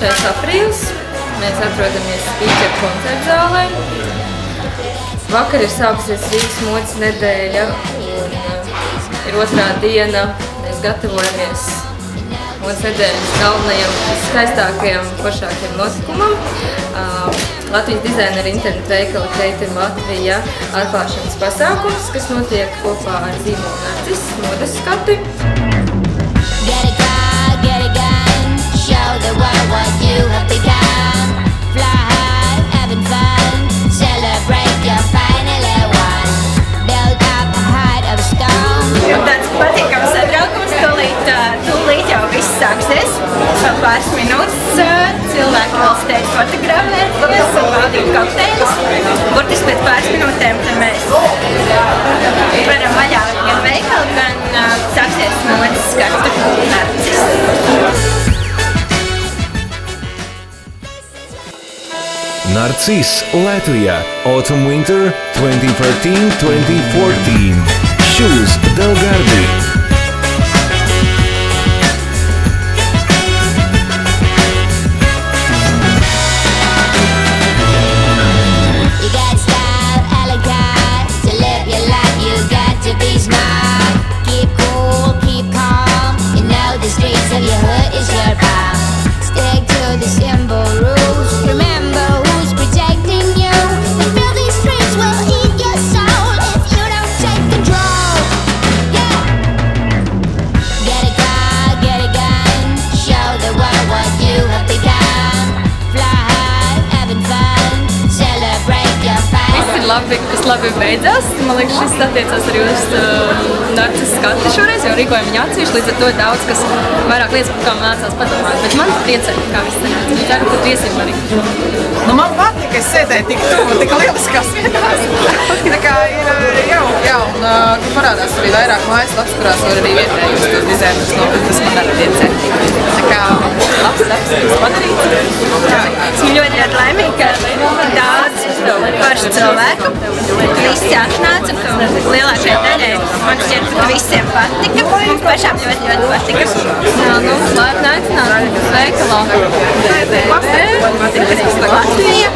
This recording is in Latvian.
3. aprīlis. Mēs atrodamies Speaker koncerta zālē. Vakar ir sākusies Rīgas modes nedēļa un ir 2. diena. Mēs gatavojamies modes nedēļas galvenajam, skaistākajam, foršākajam notikumam. Latvijas dizaineru internetu veikala Creative Latvija atklāšanas pasākums, kas notiek kopā ar zīmolu Narcis modes skati. Tāds patīkams satraukums, tūlīt jau viss sāksies. Vēl pāris minūtes cilvēki vēl steidz fotografēt, vēl baudīt kokteļus. Burtiski pēc pāris minūtēm tad mēs varam vaļā gan veikalu, gan sāksies modes skatu Narcis. Narcis Latvia Autumn Winter 2013-2014. Shoes Delgardi. Tas labi beidzās. Man liekas, šis attiecās arī uz Narcis skati šoreiz, jau rīkojam viņu atsevišķi, līdz ar to daudz, kas vairāk lietas, par kā mācās padomāt. Bet man priecē, kā viss sanāca. Es ceru, ka viesim arī. Nu, man patika, es sēdēju tik tuvu, tik lieliskās vietās. Tā kā ir un parādās arī vairāk mājaslapas, kurās var arī vietējus tos dizainerus nopirkt, tas man arī priecē. Tā kā labs darbs, padarīts. Esmu ļoti laimīga, ka daudz foršu cilvēku visi atnāca, ka lielākajai daļai man šķiet, ka visiem patika. Mums pašām ļoti patika. Jā, nu, laipni aicināt uz veikalā. Latvija.